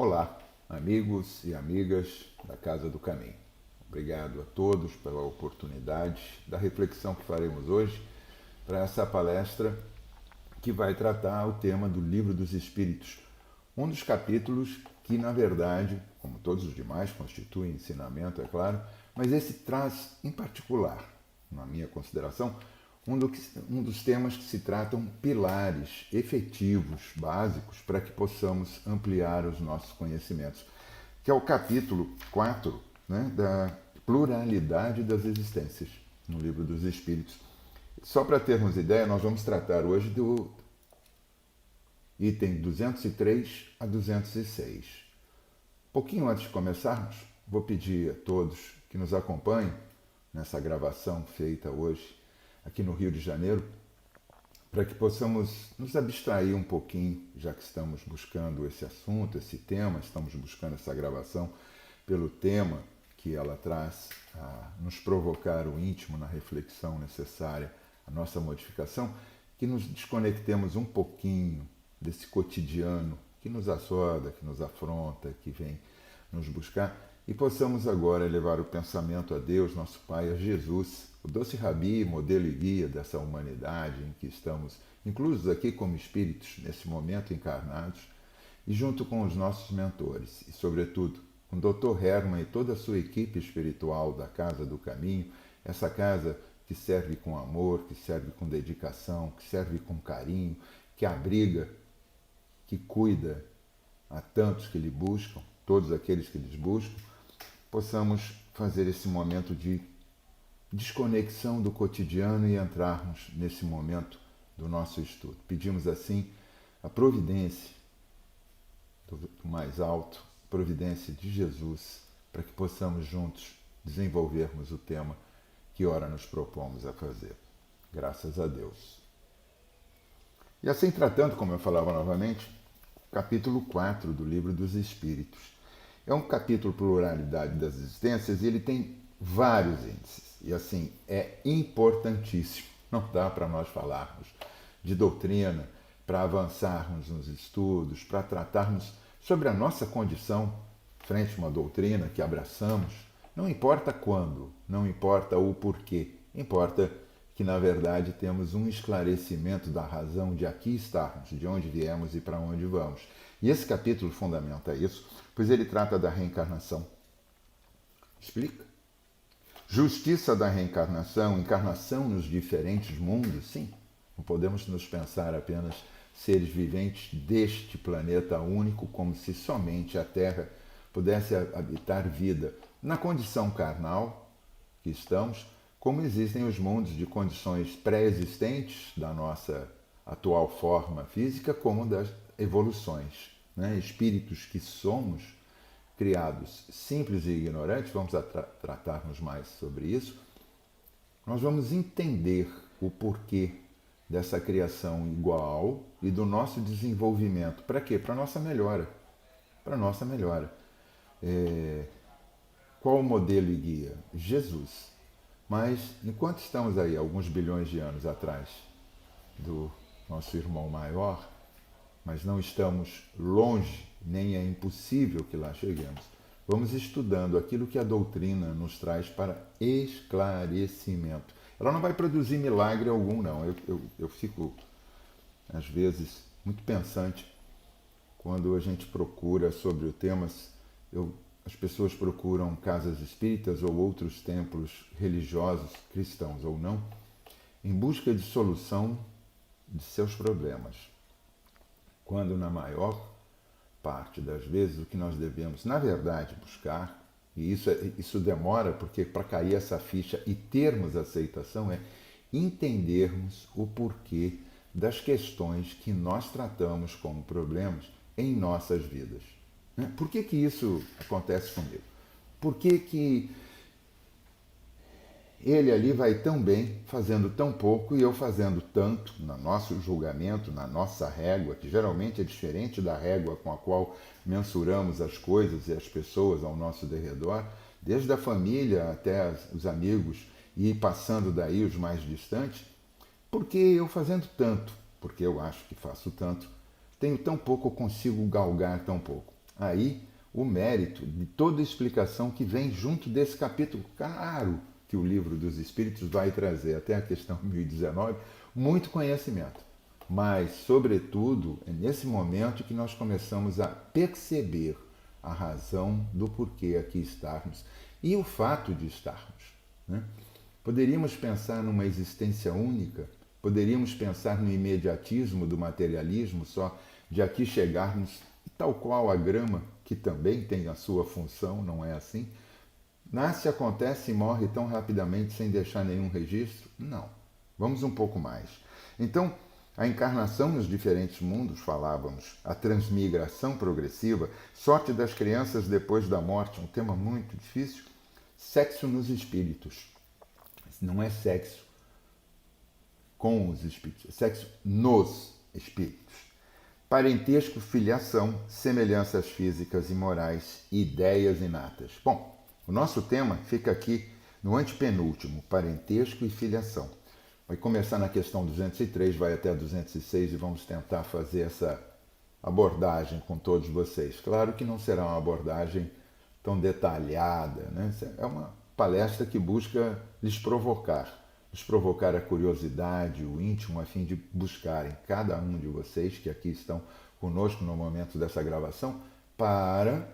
Olá, amigos e amigas da Casa do Caminho. Obrigado a todos pela oportunidade da reflexão que faremos hoje para essa palestra que vai tratar o tema do Livro dos Espíritos, um dos capítulos que, na verdade, como todos os demais, constitui ensinamento, é claro, mas esse traz, em particular, na minha consideração, um dos temas que se tratam pilares efetivos, básicos, para que possamos ampliar os nossos conhecimentos, que é o capítulo 4, né, da pluralidade das existências, no Livro dos Espíritos. Só para termos ideia, nós vamos tratar hoje do item 203 a 206. Pouquinho antes de começarmos, vou pedir a todos que nos acompanhem nessa gravação feita hoje aqui no Rio de Janeiro, para que possamos nos abstrair um pouquinho, já que estamos buscando esse assunto, esse tema, estamos buscando essa gravação pelo tema que ela traz a nos provocar o íntimo na reflexão necessária, a nossa modificação, que nos desconectemos um pouquinho desse cotidiano que nos assoda, que nos afronta, que vem nos buscar, e possamos agora elevar o pensamento a Deus, nosso Pai, a Jesus, o doce Rabi, modelo e guia dessa humanidade em que estamos inclusos aqui como espíritos nesse momento encarnados, e junto com os nossos mentores, e sobretudo com o Dr. Herman e toda a sua equipe espiritual da Casa do Caminho, essa casa que serve com amor, que serve com dedicação, que serve com carinho, que abriga, que cuida a tantos que lhe buscam, todos aqueles que lhes buscam, possamos fazer esse momento de desconexão do cotidiano e entrarmos nesse momento do nosso estudo. Pedimos assim a providência do mais alto, providência de Jesus, para que possamos juntos desenvolvermos o tema que ora nos propomos a fazer. Graças a Deus. E assim tratando, como eu falava novamente, capítulo 4 do Livro dos Espíritos. É um capítulo pluralidade das existências e ele tem vários índices. E assim, é importantíssimo. Não dá para nós falarmos de doutrina, para avançarmos nos estudos, para tratarmos sobre a nossa condição frente a uma doutrina que abraçamos. Não importa quando, não importa o porquê, importa que, na verdade, temos um esclarecimento da razão de aqui estarmos, de onde viemos e para onde vamos. E esse capítulo fundamenta isso, pois ele trata da reencarnação. Explica? Justiça da reencarnação, encarnação nos diferentes mundos, sim. Não podemos nos pensar apenas seres viventes deste planeta único, como se somente a Terra pudesse habitar vida na condição carnal que estamos, como existem os mundos de condições pré-existentes da nossa atual forma física, como das evoluções. Né? Espíritos que somos, criados simples e ignorantes, vamos tratarmos mais sobre isso, nós vamos entender o porquê dessa criação igual e do nosso desenvolvimento. Para quê? Para a nossa melhora. Para a nossa melhora. Qual o modelo e guia? Jesus. Mas, enquanto estamos aí, alguns bilhões de anos atrás do nosso irmão maior, mas não estamos longe, nem é impossível que lá cheguemos, vamos estudando aquilo que a doutrina nos traz para esclarecimento. Ela não vai produzir milagre algum, não. Eu fico, às vezes, muito pensante quando a gente procura sobre o tema. As pessoas procuram casas espíritas ou outros templos religiosos, cristãos ou não, em busca de solução de seus problemas. Quando, na maior parte das vezes, o que nós devemos, na verdade, buscar, e isso demora, porque para cair essa ficha e termos aceitação, é entendermos o porquê das questões que nós tratamos como problemas em nossas vidas. Por que isso acontece comigo? Por que ele ali vai tão bem, fazendo tão pouco, e eu fazendo tanto, no nosso julgamento, na nossa régua, que geralmente é diferente da régua com a qual mensuramos as coisas e as pessoas ao nosso derredor, desde a família até os amigos, e passando daí os mais distantes? Por que eu fazendo tanto, porque eu acho que faço tanto, tenho tão pouco, eu consigo galgar tão pouco? aí o mérito de toda a explicação que vem junto desse capítulo, claro, que o Livro dos Espíritos vai trazer até a questão 1019, muito conhecimento. Mas, sobretudo, é nesse momento que nós começamos a perceber a razão do porquê aqui estarmos e o fato de estarmos. Né? Poderíamos pensar numa existência única, poderíamos pensar no imediatismo do materialismo, só de aqui chegarmos, tal qual a grama, que também tem a sua função, não é assim? Nasce, acontece e morre tão rapidamente sem deixar nenhum registro? Não. Vamos um pouco mais. Então, a encarnação nos diferentes mundos, falávamos, a transmigração progressiva, sorte das crianças depois da morte, um tema muito difícil, sexo nos espíritos. Não é sexo com os espíritos, é sexo nos espíritos. Parentesco, filiação, semelhanças físicas e morais, ideias inatas. Bom, o nosso tema fica aqui no antepenúltimo, parentesco e filiação. Vai começar na questão 203, vai até a 206 e vamos tentar fazer essa abordagem com todos vocês. Claro que não será uma abordagem tão detalhada, né? É uma palestra que busca lhes provocar a curiosidade, o íntimo, a fim de buscarem cada um de vocês que aqui estão conosco no momento dessa gravação para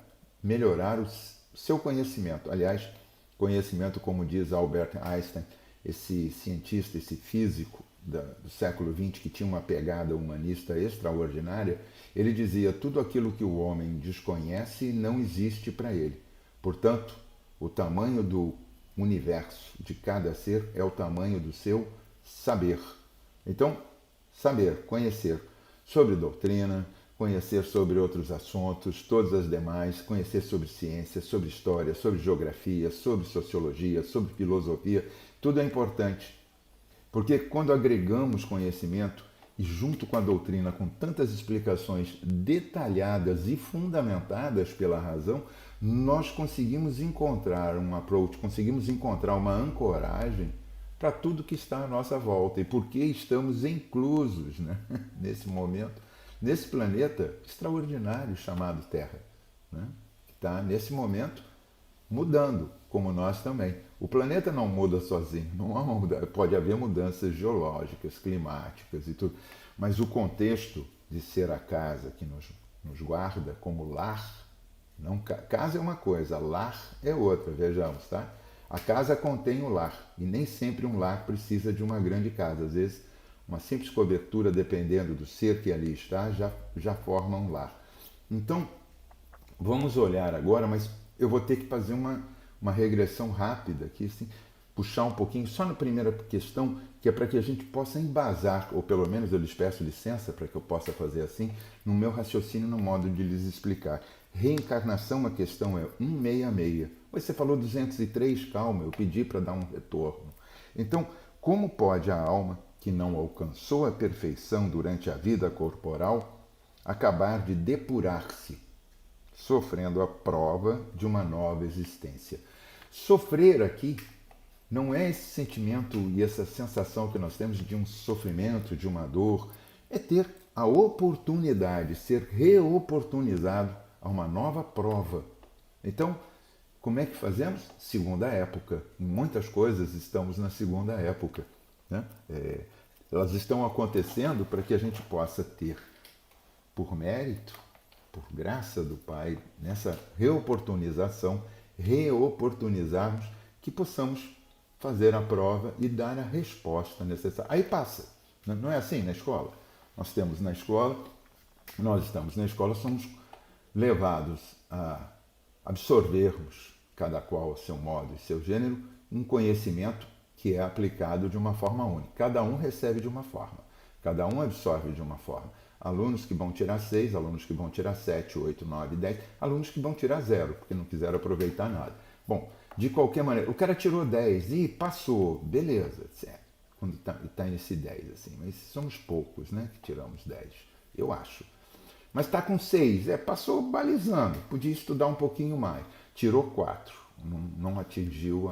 melhorar o seu conhecimento. Aliás, conhecimento, como diz Albert Einstein, esse cientista, esse físico do século XX que tinha uma pegada humanista extraordinária, ele dizia: tudo aquilo que o homem desconhece não existe para ele. Portanto, o tamanho do universo de cada ser é o tamanho do seu saber. Então, saber, conhecer sobre doutrina, conhecer sobre outros assuntos, todas as demais, conhecer sobre ciência, sobre história, sobre geografia, sobre sociologia, sobre filosofia, tudo é importante. Porque quando agregamos conhecimento e junto com a doutrina, com tantas explicações detalhadas e fundamentadas pela razão, nós conseguimos encontrar um approach, conseguimos encontrar uma ancoragem para tudo que está à nossa volta e porque estamos inclusos, né, nesse momento, nesse planeta extraordinário chamado Terra, né, que está nesse momento mudando, como nós também. O planeta não muda sozinho, não há pode haver mudanças geológicas, climáticas e tudo, mas o contexto de ser a casa que nos guarda como lar, não, casa é uma coisa, lar é outra, vejamos, tá? A casa contém o lar, e nem sempre um lar precisa de uma grande casa. Às vezes, uma simples cobertura, dependendo do ser que ali está, já forma um lar. Então, vamos olhar agora, mas eu vou ter que fazer uma regressão rápida aqui, assim, puxar um pouquinho, só na primeira questão, que é para que a gente possa embasar, ou pelo menos eu lhes peço licença para que eu possa fazer assim, no meu raciocínio, no modo de lhes explicar. Reencarnação, a questão é 166. Você falou 203, calma, eu pedi para dar um retorno. Então, como pode a alma, que não alcançou a perfeição durante a vida corporal, acabar de depurar-se, sofrendo a prova de uma nova existência? Sofrer aqui não é esse sentimento e essa sensação que nós temos de um sofrimento, de uma dor, é ter a oportunidade, ser reoportunizado a uma nova prova. Então, como é que fazemos? Segunda época. Em muitas coisas estamos na segunda época, né? Elas estão acontecendo para que a gente possa ter, por mérito, por graça do Pai, nessa reoportunização, reoportunizarmos, que possamos fazer a prova e dar a resposta necessária. Aí passa. Não é assim na escola? Nós estamos na escola, somos levados a absorvermos, cada qual ao seu modo e seu gênero, um conhecimento que é aplicado de uma forma única. Cada um recebe de uma forma, cada um absorve de uma forma. Alunos que vão tirar 6, alunos que vão tirar 7, 8, 9, 10, alunos que vão tirar 0, porque não quiseram aproveitar nada. Bom, de qualquer maneira, o cara tirou 10 e passou, beleza, certo, quando está nesse 10, assim, mas somos poucos, né, que tiramos 10, eu acho. Mas está com 6, passou balizando, podia estudar um pouquinho mais, tirou 4, não atingiu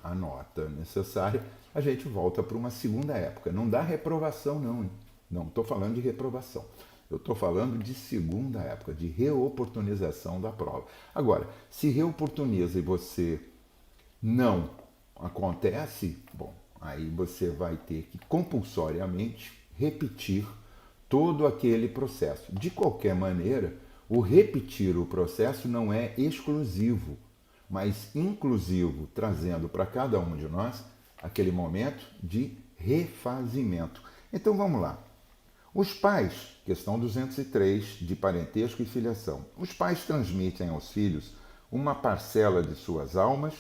a nota necessária, a gente volta para uma segunda época. Não dá reprovação não, hein? Não estou falando de reprovação. Eu estou falando de segunda época, de reoportunização da prova. Agora, se reoportuniza e você não acontece, bom, aí você vai ter que compulsoriamente repetir todo aquele processo. De qualquer maneira, o repetir o processo não é exclusivo, mas inclusivo, trazendo para cada um de nós aquele momento de refazimento. Então vamos lá. Os pais, questão 203, de parentesco e filiação. Os pais transmitem aos filhos uma parcela de suas almas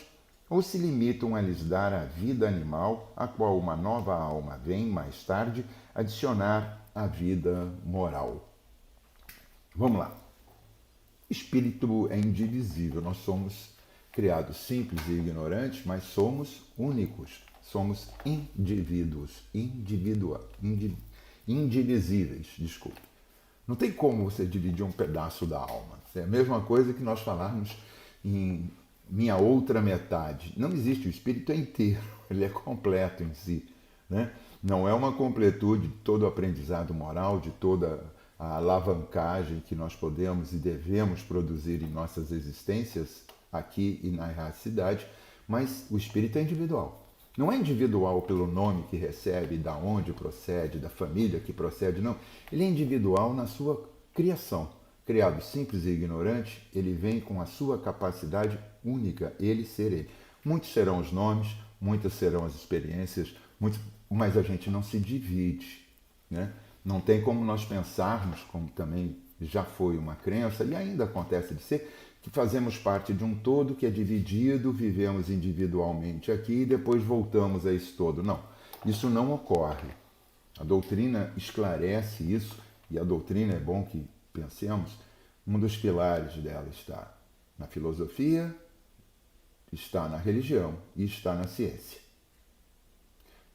ou se limitam a lhes dar a vida animal, a qual uma nova alma vem, mais tarde, adicionar à vida moral? Vamos lá. Espírito é indivisível. Nós somos criados simples e ignorantes, mas somos únicos. Somos indivíduos, indivisíveis, desculpe. Não tem como você dividir um pedaço da alma. É a mesma coisa que nós falarmos em minha outra metade. Não existe, o espírito é inteiro, ele é completo em si, né? Não é uma completude de todo o aprendizado moral, de toda a alavancagem que nós podemos e devemos produzir em nossas existências aqui e na erraticidade, mas o espírito é individual. Não é individual pelo nome que recebe, da onde procede, da família que procede, não. Ele é individual na sua criação. Criado simples e ignorante, ele vem com a sua capacidade única, ele ser ele. Muitos serão os nomes, muitas serão as experiências, mas a gente não se divide, né? Não tem como nós pensarmos, como também já foi uma crença, e ainda acontece de ser, que fazemos parte de um todo que é dividido, vivemos individualmente aqui e depois voltamos a esse todo. Não, isso não ocorre. A doutrina esclarece isso, e a doutrina, é bom que pensemos, um dos pilares dela está na filosofia, está na religião e está na ciência.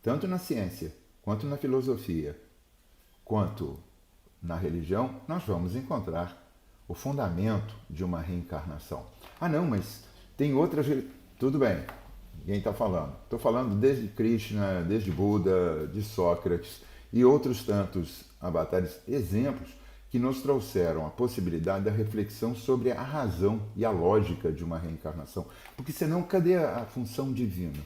Tanto na ciência, quanto na filosofia, quanto na religião, nós vamos encontrar o fundamento de uma reencarnação. Ah, não, mas tem outras... Tudo bem, ninguém está falando. Estou falando desde Krishna, desde Buda, de Sócrates e outros tantos avatares, exemplos que nos trouxeram a possibilidade da reflexão sobre a razão e a lógica de uma reencarnação. Porque senão, cadê a função divina?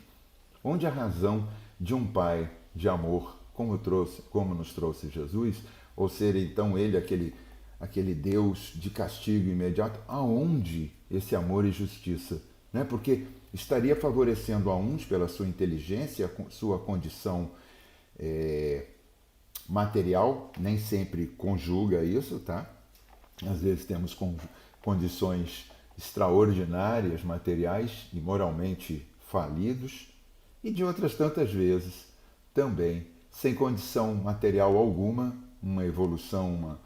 Onde a razão de um pai de amor, como nos trouxe Jesus, ou ser então ele aquele Deus de castigo imediato, aonde esse amor e justiça? Né? Porque estaria favorecendo a uns pela sua inteligência, sua condição material, nem sempre conjuga isso, tá? Às vezes temos condições extraordinárias, materiais e moralmente falidos, e de outras tantas vezes também sem condição material alguma, uma evolução,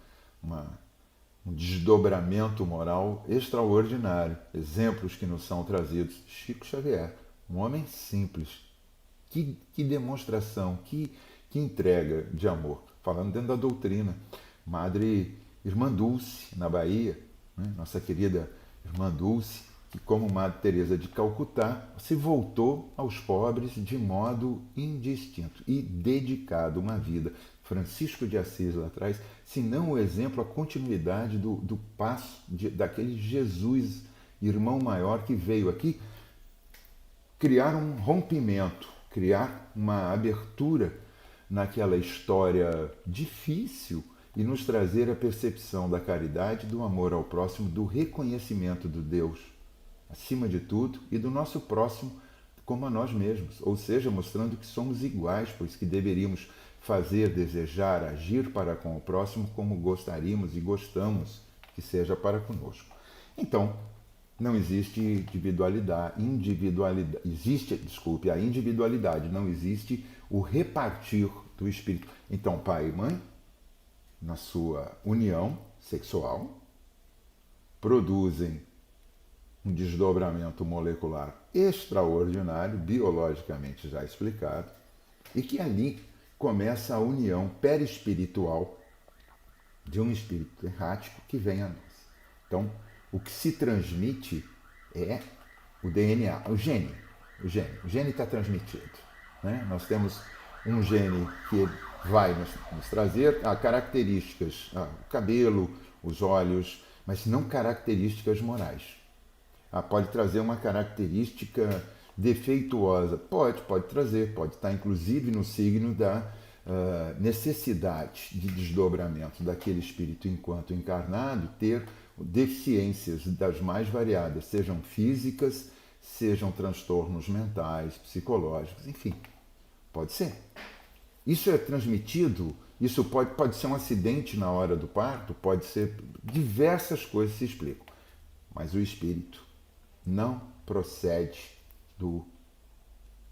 um desdobramento moral extraordinário. Exemplos que nos são trazidos. Chico Xavier, um homem simples. Que demonstração, que entrega de amor. Falando dentro da doutrina. Madre Irmã Dulce, na Bahia, né? Nossa querida Irmã Dulce, que como Madre Teresa de Calcutá, se voltou aos pobres de modo indistinto e dedicado uma vida. Francisco de Assis lá atrás, se não o exemplo, a continuidade do passo daquele Jesus, irmão maior, que veio aqui criar um rompimento, criar uma abertura naquela história difícil e nos trazer a percepção da caridade, do amor ao próximo, do reconhecimento do Deus, acima de tudo, e do nosso próximo como a nós mesmos, ou seja, mostrando que somos iguais, pois que deveríamos fazer, desejar, agir para com o próximo como gostaríamos e gostamos que seja para conosco. Então, não existe a individualidade, não existe o repartir do espírito. Então, pai e mãe, na sua união sexual, produzem um desdobramento molecular extraordinário, biologicamente já explicado, e que ali começa a união perispiritual de um espírito errático que vem a nós. Então, o que se transmite é o DNA, o gene. O gene está transmitido, né? Nós temos um gene que vai nos trazer características, o cabelo, os olhos, mas não características morais. Pode trazer uma característica defeituosa. Pode trazer, pode estar inclusive no signo da necessidade de desdobramento daquele espírito enquanto encarnado, ter deficiências das mais variadas, sejam físicas, sejam transtornos mentais, psicológicos, enfim, pode ser. Isso é transmitido, isso pode ser um acidente na hora do parto, pode ser diversas coisas se explicam, mas o espírito não procede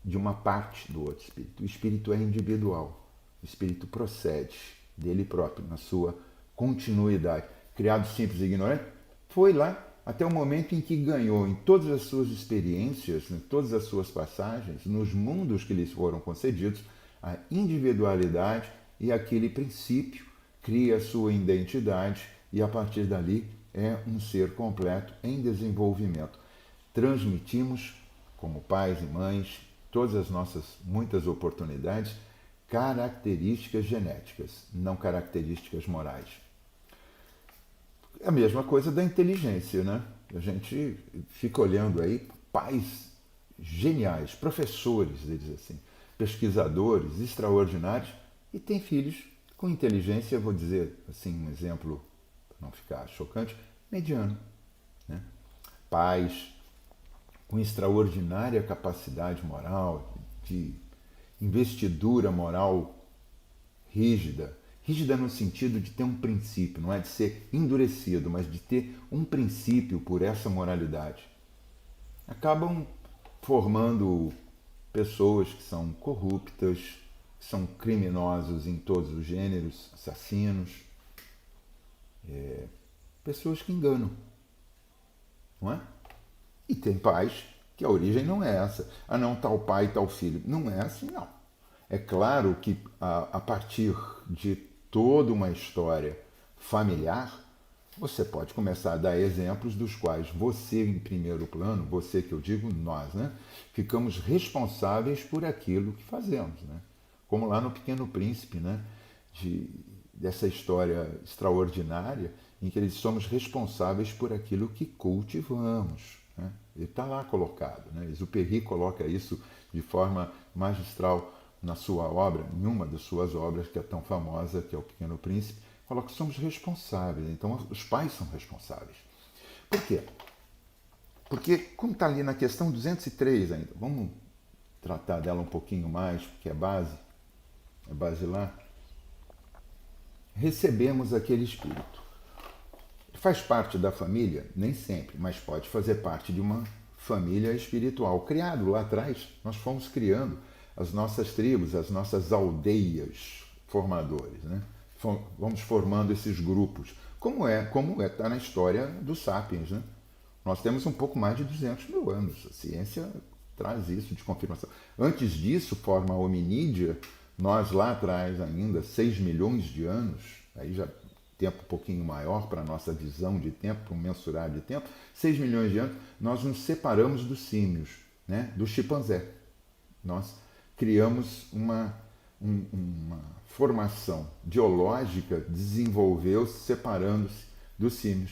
de uma parte do outro espírito. O espírito é individual. O espírito procede dele próprio, na sua continuidade. Criado simples e ignorante, foi lá até o momento em que ganhou em todas as suas experiências, em todas as suas passagens, nos mundos que lhes foram concedidos, a individualidade e aquele princípio cria a sua identidade e a partir dali é um ser completo em desenvolvimento. Transmitimos, como pais e mães, todas as nossas muitas oportunidades, características genéticas, não características morais. É a mesma coisa da inteligência, né? A gente fica olhando aí pais geniais, professores, eles assim, pesquisadores extraordinários e tem filhos com inteligência, vou dizer assim, um exemplo para não ficar chocante, mediano, né? Pais com extraordinária capacidade moral, de investidura moral rígida. Rígida no sentido de ter um princípio, não é de ser endurecido, mas de ter um princípio por essa moralidade. Acabam formando pessoas que são corruptas, que são criminosos em todos os gêneros, assassinos, pessoas que enganam, não é? E tem pais que a origem não é essa. Não, tal pai, tal filho. Não é assim, não. É claro que a partir de toda uma história familiar, você pode começar a dar exemplos dos quais você, em primeiro plano, você que eu digo, nós, né, ficamos responsáveis por aquilo que fazemos. Né? Como lá no Pequeno Príncipe, né, dessa história extraordinária em que somos responsáveis por aquilo que cultivamos. Né? Ele está lá colocado. Né? Exupéry coloca isso de forma magistral na sua obra, em uma das suas obras, que é tão famosa, que é O Pequeno Príncipe, coloca que somos responsáveis. Então, os pais são responsáveis. Por quê? Porque, como está ali na questão 203 ainda, vamos tratar dela um pouquinho mais, porque é basilar. Recebemos aquele espírito. Faz parte da família? Nem sempre, mas pode fazer parte de uma família espiritual. Criado lá atrás, nós fomos criando as nossas tribos, as nossas aldeias formadores, né? Vamos formando esses grupos. Como está na história dos sapiens, né? Nós temos um pouco mais de 200 mil anos. A ciência traz isso de confirmação. Antes disso, forma hominídea, nós lá atrás ainda, 6 milhões de anos, aí já tempo um pouquinho maior para a nossa visão de tempo, para o mensurar de tempo, 6 milhões de anos, nós nos separamos dos símios, né? Do chimpanzé. Nós criamos uma formação biológica, desenvolveu-se separando-se dos símios,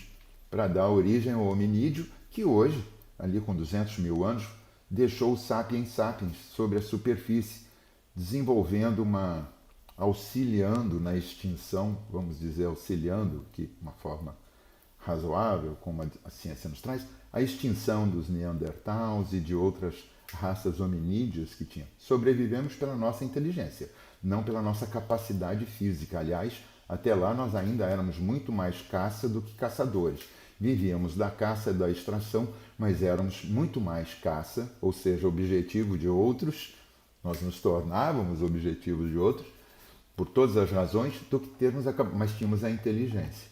para dar origem ao hominídeo, que hoje, ali com 200 mil anos, deixou o sapiens sapiens sobre a superfície, desenvolvendo auxiliando na extinção, vamos dizer, auxiliando, que uma forma razoável, como a ciência nos traz, a extinção dos neandertais e de outras raças hominídeas que tinham. Sobrevivemos pela nossa inteligência, não pela nossa capacidade física. Aliás, até lá nós ainda éramos muito mais caça do que caçadores. Vivíamos da caça e da extração, mas éramos muito mais caça, ou seja, objetivo de outros, nós nos tornávamos objetivos de outros, por todas as razões, do que mas tínhamos a inteligência.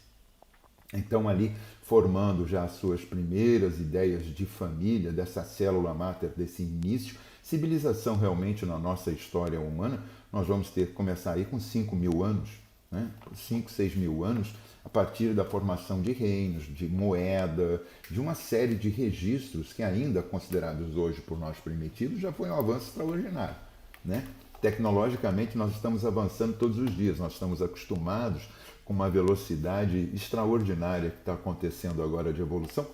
Então, ali, formando já as suas primeiras ideias de família, dessa célula máter, desse início, civilização realmente na nossa história humana, nós vamos ter que começar aí com 5 mil anos, né? 5, 6 mil anos, a partir da formação de reinos, de moeda, de uma série de registros que ainda considerados hoje por nós primitivos já foi um avanço extraordinário, né? Tecnologicamente, nós estamos avançando todos os dias, nós estamos acostumados com uma velocidade extraordinária que está acontecendo agora de evolução,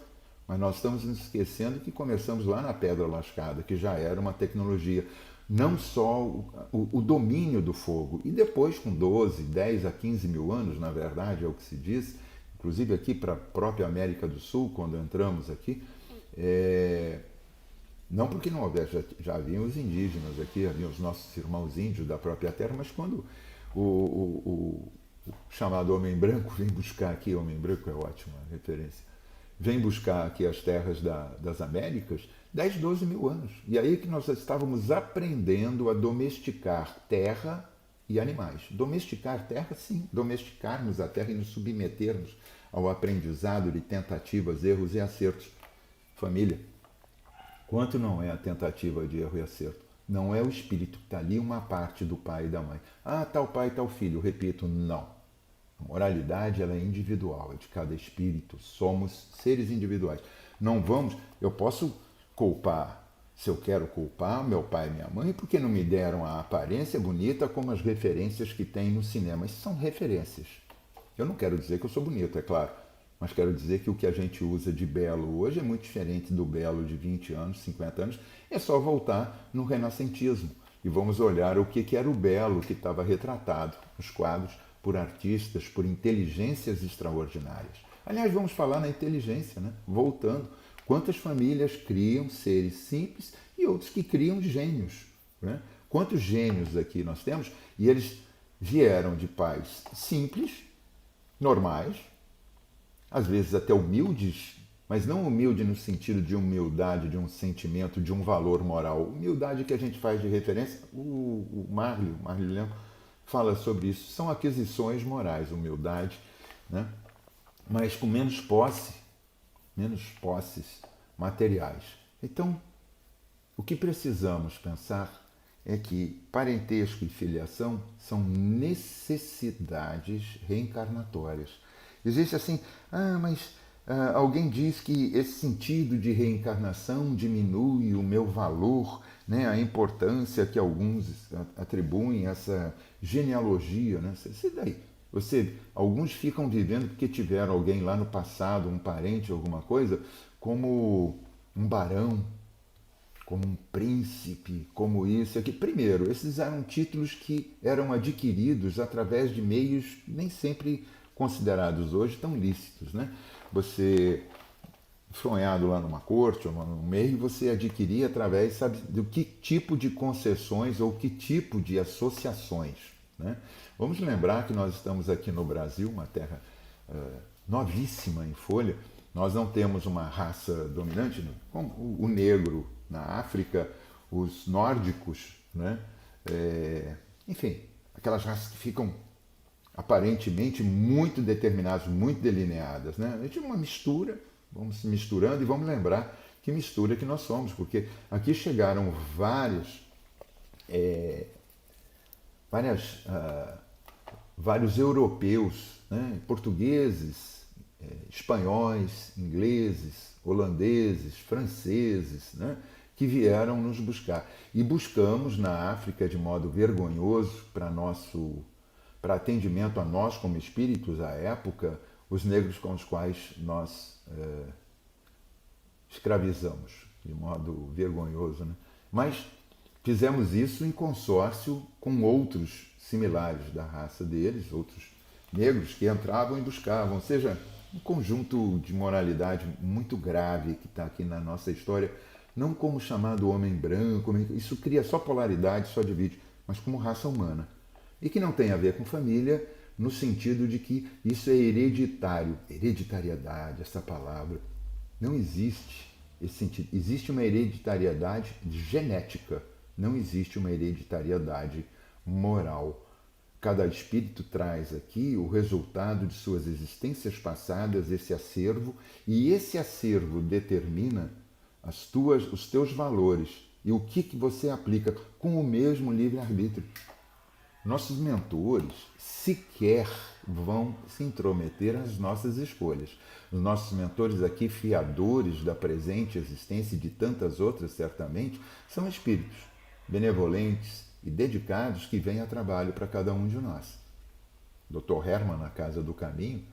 mas nós estamos nos esquecendo que começamos lá na Pedra Lascada, que já era uma tecnologia, não só o domínio do fogo, e depois com 12, 10 a 15 mil anos, na verdade, é o que se diz, inclusive aqui para a própria América do Sul, quando entramos aqui, não porque não houvesse, já haviam os indígenas aqui, haviam os nossos irmãos índios da própria terra, mas quando o chamado homem branco vem buscar aqui, homem branco é ótima referência, vem buscar aqui as terras das Américas, 10, 12 mil anos. E aí que nós estávamos aprendendo a domesticar terra e animais. Domesticar terra, sim, domesticarmos a terra e nos submetermos ao aprendizado de tentativas, erros e acertos. Família, quanto não é a tentativa de erro e acerto? Não é o espírito que está ali, uma parte do pai e da mãe. Ah, tal pai, tal filho. Repito, não. A moralidade ela é individual, é de cada espírito. Somos seres individuais. Não vamos, eu posso culpar, se eu quero culpar, meu pai e minha mãe, porque não me deram a aparência bonita como as referências que tem no cinema. Isso são referências. Eu não quero dizer que eu sou bonito, é claro, mas quero dizer que o que a gente usa de belo hoje é muito diferente do belo de 20 anos, 50 anos. É só voltar no renascentismo e vamos olhar o que era o belo que estava retratado nos quadros por artistas, por inteligências extraordinárias. Aliás, vamos falar na inteligência, né? Voltando. Quantas famílias criam seres simples e outros que criam gênios, né? Quantos gênios aqui nós temos? E eles vieram de pais simples, normais, às vezes até humildes, mas não humilde no sentido de humildade, de um sentimento, de um valor moral. Humildade que a gente faz de referência, o Marley Leão fala sobre isso. São aquisições morais, humildade, né? Mas com menos posses materiais. Então, o que precisamos pensar é que parentesco e filiação são necessidades reencarnatórias. Existe assim, mas alguém diz que esse sentido de reencarnação diminui o meu valor, né, a importância que alguns atribuem a essa genealogia, né? Alguns ficam vivendo porque tiveram alguém lá no passado, um parente, alguma coisa, como um barão, como um príncipe, como isso aqui. Primeiro, esses eram títulos que eram adquiridos através de meios nem sempre considerados hoje tão lícitos, né? Você, sonhado lá numa corte ou num meio, você adquiria através, sabe, do que tipo de concessões ou que tipo de associações, né? Vamos lembrar que nós estamos aqui no Brasil, uma terra novíssima em folha. Nós não temos uma raça dominante, como o negro na África, os nórdicos, né? Enfim, aquelas raças que ficam aparentemente muito determinadas, muito delineadas, né? A gente é uma mistura, vamos se misturando e vamos lembrar que mistura que nós somos, porque aqui chegaram vários europeus, né? Portugueses, espanhóis, ingleses, holandeses, franceses, né? Que vieram nos buscar. E buscamos na África de modo vergonhoso para atendimento a nós como espíritos à época, os negros com os quais nós escravizamos, de modo vergonhoso, né? Mas fizemos isso em consórcio com outros similares da raça deles, outros negros que entravam e buscavam, ou seja, um conjunto de moralidade muito grave que está aqui na nossa história, não como chamado homem branco, isso cria só polaridade, só divide, mas como raça humana. E que não tem a ver com família, no sentido de que isso é hereditário. Hereditariedade, essa palavra, não existe esse sentido. Existe uma hereditariedade genética, não existe uma hereditariedade moral. Cada espírito traz aqui o resultado de suas existências passadas, esse acervo, e esse acervo determina os teus valores e o que você aplica com o mesmo livre-arbítrio. Nossos mentores sequer vão se intrometer às nossas escolhas. Os nossos mentores aqui, fiadores da presente existência e de tantas outras, certamente, são espíritos benevolentes, e dedicados que vêm a trabalho para cada um de nós. Dr. Herman, na Casa do Caminho,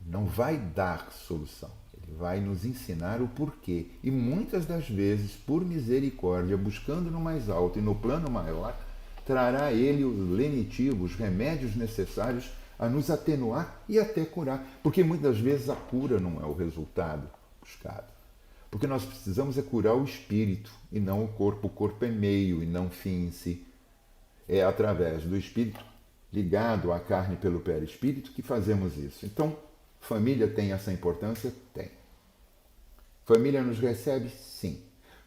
não vai dar solução. Ele vai nos ensinar o porquê. E muitas das vezes, por misericórdia, buscando no mais alto e no plano maior, trará ele o lenitivo, os remédios necessários a nos atenuar e até curar. Porque muitas vezes a cura não é o resultado buscado. Porque nós precisamos é curar o espírito e não o corpo. O corpo é meio e não fim em si. É através do espírito, ligado à carne pelo perispírito, que fazemos isso. Então, família tem essa importância? Tem. Família nos recebe? Sim.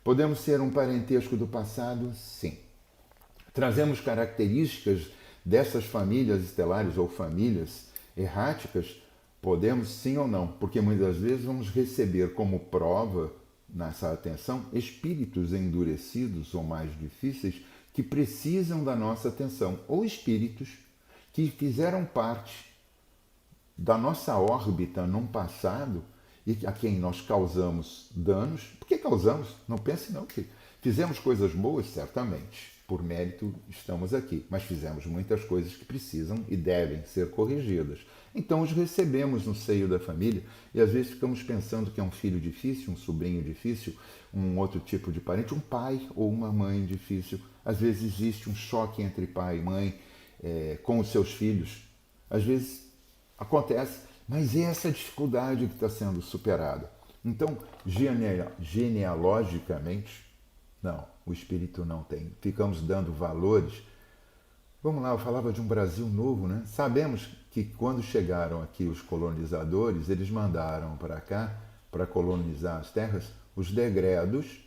Podemos ser um parentesco do passado? Sim. Trazemos características dessas famílias estelares ou famílias erráticas? Podemos sim ou não, porque muitas vezes vamos receber como prova nessa atenção espíritos endurecidos ou mais difíceis que precisam da nossa atenção, ou espíritos que fizeram parte da nossa órbita num passado e a quem nós causamos danos. Por que causamos? Não pense não que fizemos coisas boas, certamente. Por mérito estamos aqui, mas fizemos muitas coisas que precisam e devem ser corrigidas. Então os recebemos no seio da família e às vezes ficamos pensando que é um filho difícil, um sobrinho difícil, um outro tipo de parente, um pai ou uma mãe difícil. Às vezes existe um choque entre pai e mãe com os seus filhos. Às vezes acontece, mas é essa dificuldade que está sendo superada. Então, genealogicamente, não, o espírito não tem. Ficamos dando valores. Vamos lá, eu falava de um Brasil novo, né? Sabemos que quando chegaram aqui os colonizadores, eles mandaram para cá, para colonizar as terras, os degredos,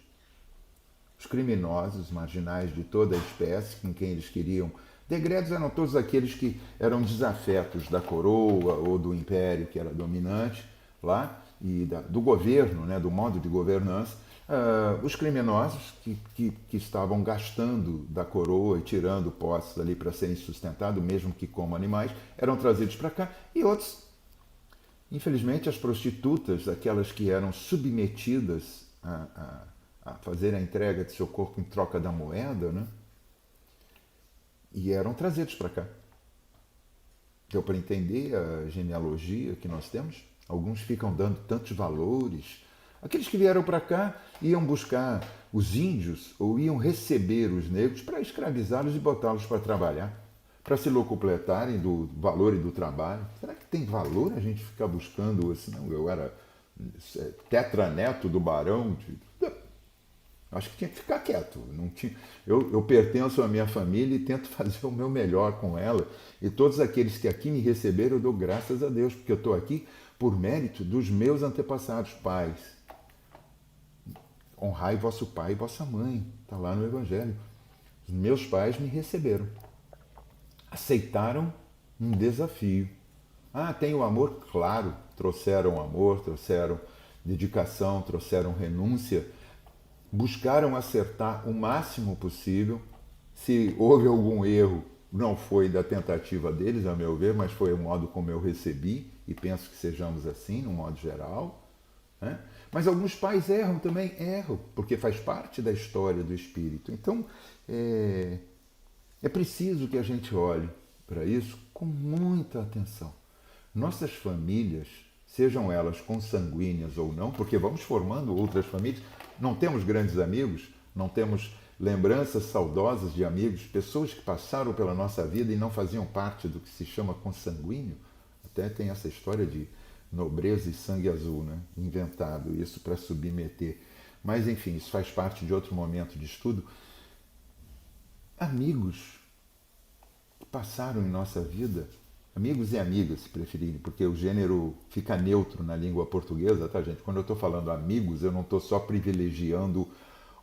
os criminosos, marginais de toda a espécie, com quem eles queriam. Degredos eram todos aqueles que eram desafetos da coroa ou do império que era dominante lá, e do governo, né, do modo de governança. Os criminosos que estavam gastando da coroa e tirando posses ali para serem sustentados, mesmo que como animais, eram trazidos para cá. E outros, infelizmente, as prostitutas, aquelas que eram submetidas a fazer a entrega de seu corpo em troca da moeda, né? E eram trazidos para cá. Deu para entender a genealogia que nós temos? Alguns ficam dando tantos valores. Aqueles que vieram para cá iam buscar os índios ou iam receber os negros para escravizá-los e botá-los para trabalhar, para se locupletarem do valor e do trabalho. Será que tem valor a gente ficar buscando assim? Não, eu era tetraneto do barão. Acho que tinha que ficar quieto. Não tinha, eu pertenço à minha família e tento fazer o meu melhor com ela. E todos aqueles que aqui me receberam, eu dou graças a Deus, porque eu estou aqui por mérito dos meus antepassados, pais. Honrai vosso pai e vossa mãe. Está lá no Evangelho. Os meus pais me receberam. Aceitaram um desafio. Tem o amor? Claro. Trouxeram amor, trouxeram dedicação, trouxeram renúncia. Buscaram acertar o máximo possível. Se houve algum erro, não foi da tentativa deles, a meu ver, mas foi o modo como eu recebi, e penso que sejamos assim, no modo geral. Né? Mas alguns pais erram também, porque faz parte da história do espírito. Então, é preciso que a gente olhe para isso com muita atenção. Nossas famílias, sejam elas consanguíneas ou não, porque vamos formando outras famílias, não temos grandes amigos, não temos lembranças saudosas de amigos, pessoas que passaram pela nossa vida e não faziam parte do que se chama consanguíneo. Até tem essa história de nobreza e sangue azul, né? Inventado isso para submeter. Mas, enfim, isso faz parte de outro momento de estudo. Amigos que passaram em nossa vida, amigos e amigas, se preferirem, porque o gênero fica neutro na língua portuguesa, tá, gente? Quando eu estou falando amigos, eu não estou só privilegiando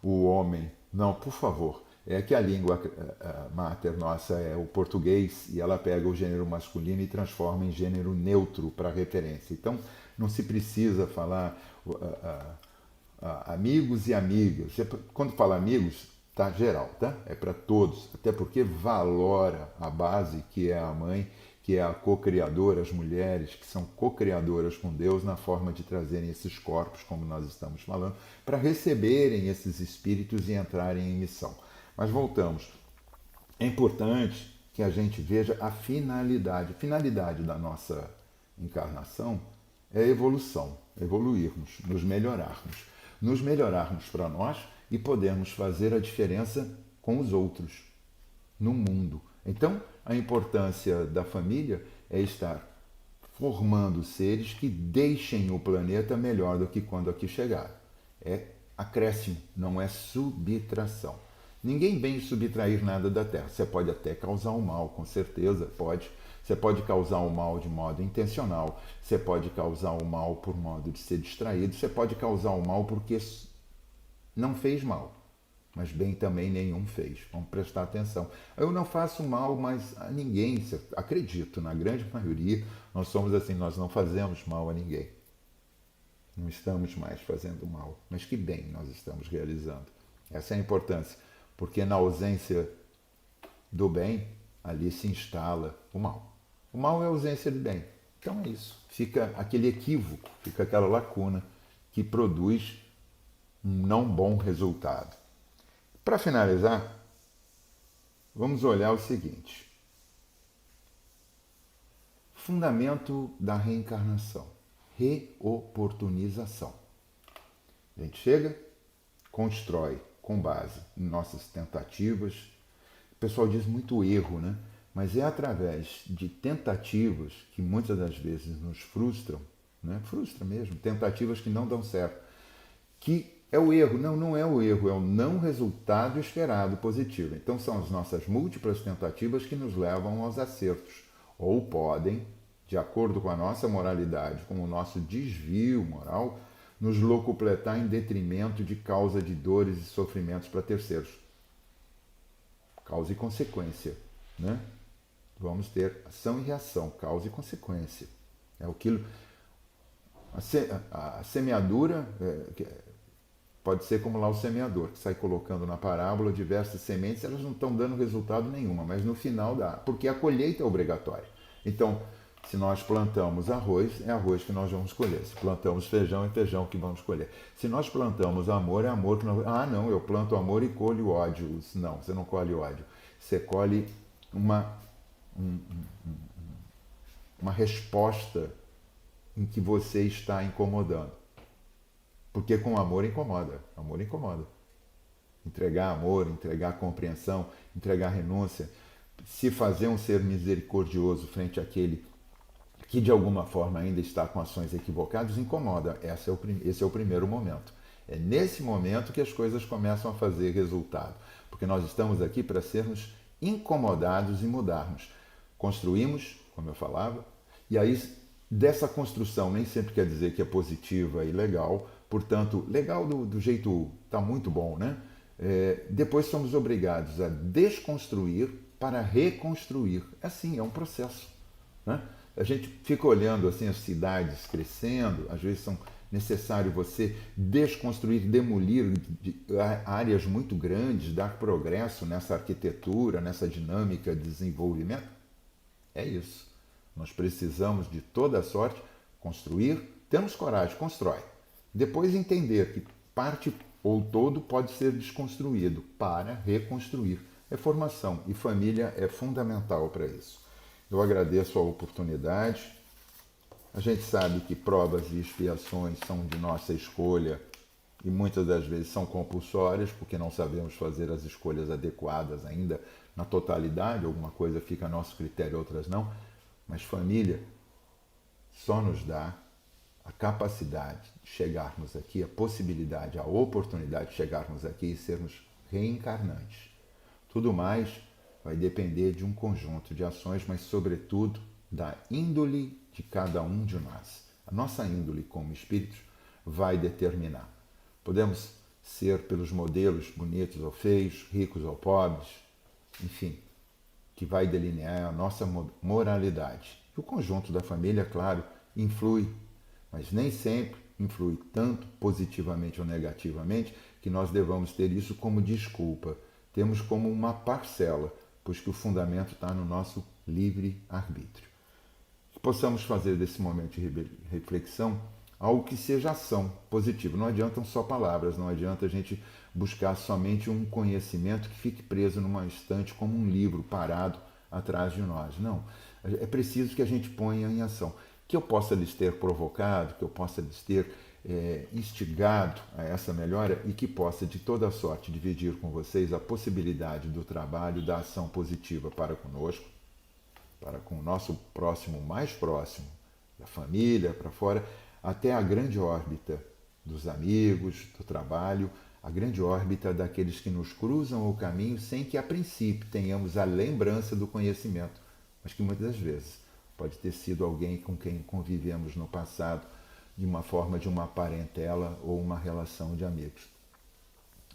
o homem. Não, por favor. É que a língua mater nossa é o português e ela pega o gênero masculino e transforma em gênero neutro para referência. Então, não se precisa falar amigos e amigas. Quando fala amigos, tá geral, tá? É para todos, até porque valora a base que é a mãe, que é a co-criadora, as mulheres que são co-criadoras com Deus na forma de trazerem esses corpos, como nós estamos falando, para receberem esses espíritos e entrarem em missão. Mas voltamos. é importante que a gente veja a finalidade. A finalidade da nossa encarnação é a evolução, evoluirmos, nos melhorarmos para nós e podermos fazer a diferença com os outros, no mundo. Então, a importância da família é estar formando seres que deixem o planeta melhor do que quando aqui chegaram. É acréscimo, não é subtração. Ninguém vem subtrair nada da Terra. Você pode até causar um mal, com certeza, pode. Você pode causar um mal de modo intencional, você pode causar um mal por modo de ser distraído, você pode causar um mal porque não fez mal, mas bem também nenhum fez. Vamos prestar atenção. Eu não faço mal mais a ninguém, acredito, na grande maioria, nós somos assim, nós não fazemos mal a ninguém. Não estamos mais fazendo mal, mas que bem nós estamos realizando. Essa é a importância, porque na ausência do bem, ali se instala o mal. O mal é a ausência do bem. Então é isso. Fica aquele equívoco, fica aquela lacuna que produz um não bom resultado. Para finalizar, vamos olhar o seguinte. Fundamento da reencarnação. Reoportunização. A gente chega, constrói com base em nossas tentativas. O pessoal diz muito erro, né? Mas é através de tentativas que muitas das vezes nos frustram, né? Frustra mesmo, tentativas que não dão certo, que é o erro. Não, não é o erro, é o não resultado esperado positivo. Então são as nossas múltiplas tentativas que nos levam aos acertos, ou podem, de acordo com a nossa moralidade, com o nosso desvio moral, nos locupletar em detrimento de causa de dores e sofrimentos para terceiros. Causa e consequência, né? Vamos ter ação e reação, causa e consequência. É aquilo. A semeadura pode ser como lá o semeador, que sai colocando na parábola diversas sementes, elas não estão dando resultado nenhuma, mas no final dá, porque a colheita é obrigatória. Então, se nós plantamos arroz, é arroz que nós vamos colher. Se plantamos feijão, é feijão que vamos colher. Se nós plantamos amor, é amor que nós vamos... Ah, não, eu planto amor e colho ódio. Não, você não colhe ódio. Você colhe uma resposta em que você está incomodando. Porque com amor incomoda. Amor incomoda. Entregar amor, entregar compreensão, entregar renúncia, se fazer um ser misericordioso frente àquele que de alguma forma ainda está com ações equivocadas, incomoda. Esse é o primeiro momento. É nesse momento que as coisas começam a fazer resultado. Porque nós estamos aqui para sermos incomodados e mudarmos. Construímos, como eu falava, e aí dessa construção nem sempre quer dizer que é positiva e legal, portanto, legal do jeito está muito bom, né? Depois somos obrigados a desconstruir para reconstruir. Assim, é um processo, né? A gente fica olhando assim as cidades crescendo, às vezes são necessário você desconstruir, demolir áreas muito grandes, dar progresso nessa arquitetura, nessa dinâmica de desenvolvimento. É isso. Nós precisamos de toda sorte construir, temos coragem, constrói. Depois entender que parte ou todo pode ser desconstruído para reconstruir. É formação e família é fundamental para isso. Eu agradeço a oportunidade. A gente sabe que provas e expiações são de nossa escolha e muitas das vezes são compulsórias, porque não sabemos fazer as escolhas adequadas ainda na totalidade. Alguma coisa fica a nosso critério, outras não. Mas família só nos dá a capacidade de chegarmos aqui, a possibilidade, a oportunidade de chegarmos aqui e sermos reencarnantes. Tudo mais vai depender de um conjunto de ações, mas sobretudo da índole de cada um de nós. A nossa índole como espíritos vai determinar. Podemos ser pelos modelos bonitos ou feios, ricos ou pobres, enfim, que vai delinear a nossa moralidade. E o conjunto da família, claro, influi, mas nem sempre influi tanto positivamente ou negativamente que nós devamos ter isso como desculpa. Temos como uma parcela, pois que o fundamento está no nosso livre-arbítrio. Que possamos fazer desse momento de reflexão algo que seja ação positiva. Não adiantam só palavras, não adianta a gente buscar somente um conhecimento que fique preso numa estante como um livro parado atrás de nós. Não, é preciso que a gente ponha em ação. Que eu possa lhes ter provocado, que eu possa lhes ter instigado a essa melhora e que possa, de toda sorte, dividir com vocês a possibilidade do trabalho, da ação positiva para conosco, para com o nosso próximo mais próximo, da família, para fora, até a grande órbita dos amigos, do trabalho, a grande órbita daqueles que nos cruzam o caminho sem que a princípio tenhamos a lembrança do conhecimento, mas que muitas das vezes pode ter sido alguém com quem convivemos no passado de uma forma de uma parentela ou uma relação de amigos.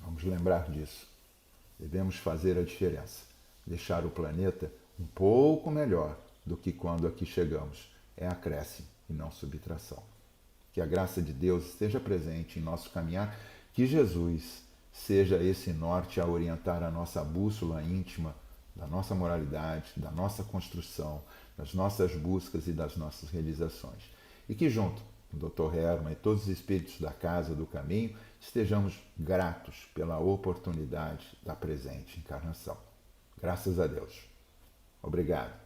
Vamos lembrar disso. Devemos fazer a diferença, deixar o planeta um pouco melhor do que quando aqui chegamos. É acréscimo e não subtração. Que a graça de Deus esteja presente em nosso caminhar, que Jesus seja esse norte a orientar a nossa bússola íntima da nossa moralidade, da nossa construção, das nossas buscas e das nossas realizações. E que junto com o Dr. Herman e todos os espíritos da Casa do Caminho estejamos gratos pela oportunidade da presente encarnação. Graças a Deus. Obrigado.